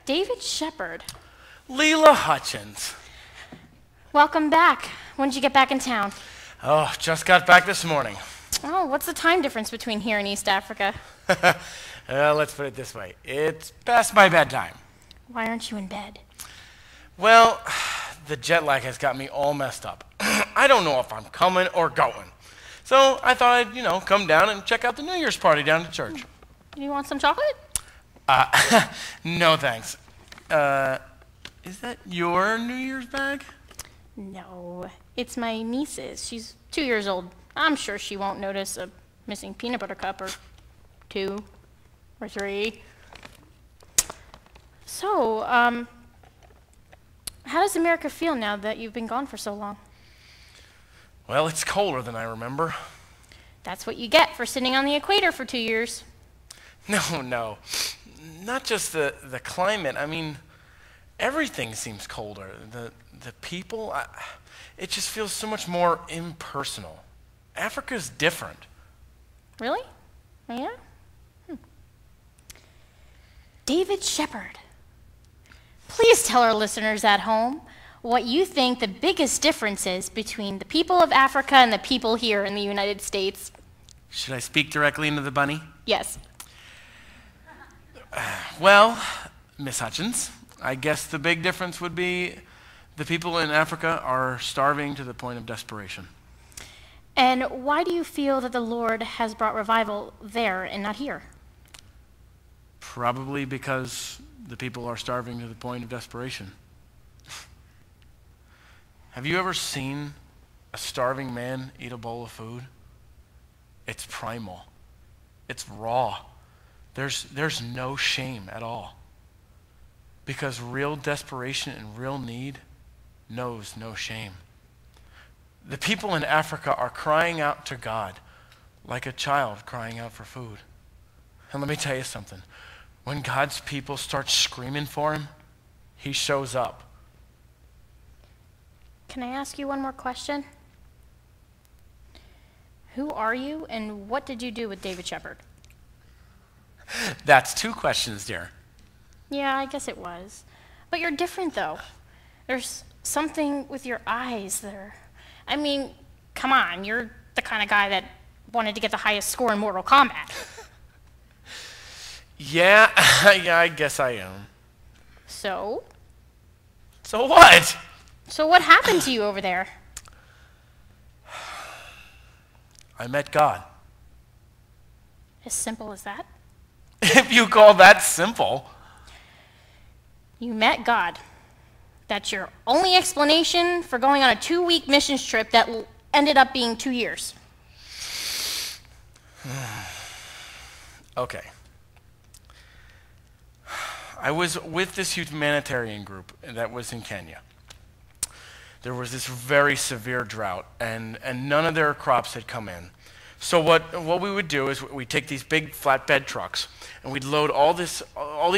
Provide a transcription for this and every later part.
David Shepard. Leela Hutchins. Welcome back. When did you get back in town? Oh, just got back this morning. Oh, what's the time difference between here and East Africa? Let's put it this way. It's past my bedtime. Why aren't you in bed? Well, the jet lag has got me all messed up. I don't know if I'm coming or going. So I thought I'd, come down and check out the New Year's party down at church. Do you want some chocolate? No thanks. Is that your New Year's bag? No, it's my niece's. She's 2 years old. I'm sure she won't notice a missing peanut butter cup or 2 or 3. So, how does America feel now that you've been gone for so long? Well, it's colder than I remember. That's what you get for sitting on the equator for 2 years. No. Not just the climate. I mean, everything seems colder. The people, it just feels so much more impersonal. Africa's different. Really? Yeah? David Shepard. Please tell our listeners at home what you think the biggest difference is between the people of Africa and the people here in the United States. Should I speak directly into the bunny? Yes. Well, Miss Hutchins, I guess the big difference would be the people in Africa are starving to the point of desperation. And why do you feel that the Lord has brought revival there and not here? Probably because the people are starving to the point of desperation. Have you ever seen a starving man eat a bowl of food? It's primal. It's raw. There's no shame at all. Because real desperation and real need knows no shame. The people in Africa are crying out to God like a child crying out for food. And let me tell you something. When God's people start screaming for him, he shows up. Can I ask you one more question? Who are you and what did you do with David Shepard? That's 2 questions, dear. Yeah, I guess it was. But you're different, though. There's something with your eyes there. I mean, come on, you're the kind of guy that wanted to get the highest score in Mortal Kombat. Yeah, I guess I am. So? So what? So what happened to you over there? I met God. As simple as that? If you call that simple. You met God. That's your only explanation for going on a 2-week missions trip that ended up being 2 years. Okay. I was with this humanitarian group that was in Kenya. There was this very severe drought, and none of their crops had come in. So what we would do is we'd take these big flatbed trucks, and we'd load all these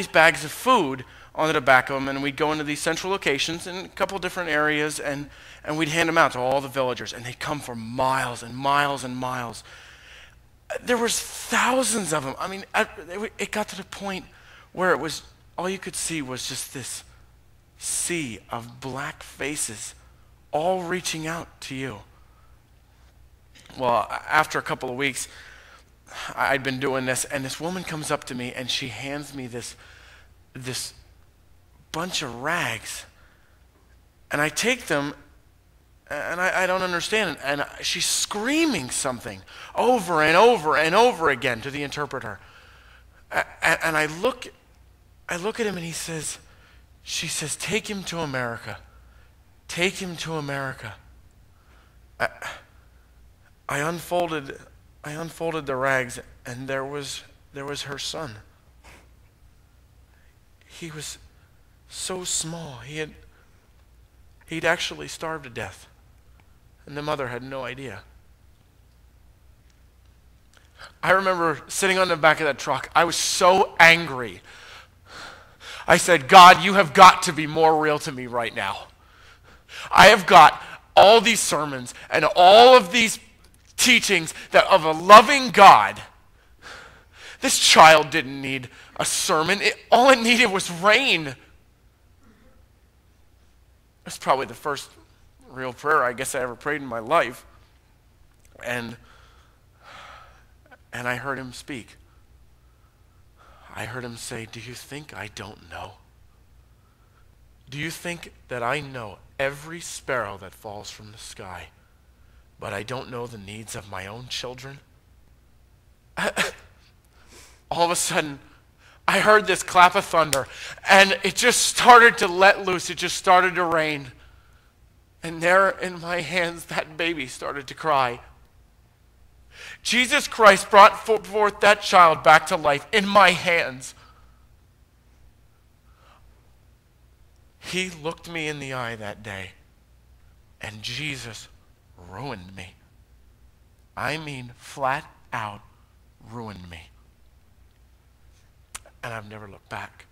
bags of food onto the back of them, and we'd go into these central locations in a couple different areas, and we'd hand them out to all the villagers, and they'd come for miles and miles and miles. There was thousands of them. I mean, it got to the point where it was all you could see was just this sea of black faces all reaching out to you. Well, after a couple of weeks, I'd been doing this, and this woman comes up to me, and she hands me this bunch of rags. And I take them, and I don't understand it. And she's screaming something over and over and over again to the interpreter. And I look at him, and she says, take him to America. Take him to America. I unfolded the rags, and there was her son. He was so small. He'd actually starved to death, and the mother had no idea. I remember sitting on the back of that truck. I was so angry. I said, God, you have got to be more real to me right now. I have got all these sermons and all of these teachings that of a loving God This child didn't need a sermon. All it needed was rain. That's probably the first real prayer I guess I ever prayed in my life. And I heard him speak. I heard him say, "Do you think I don't know? Do you think that I know every sparrow that falls from the sky, but I don't know the needs of my own children?" All of a sudden, I heard this clap of thunder, and it just started to let loose. It just started to rain. And there in my hands, that baby started to cry. Jesus Christ brought forth that child back to life in my hands. He looked me in the eye that day, and Jesus ruined me. I mean, flat out ruined me. And I've never looked back.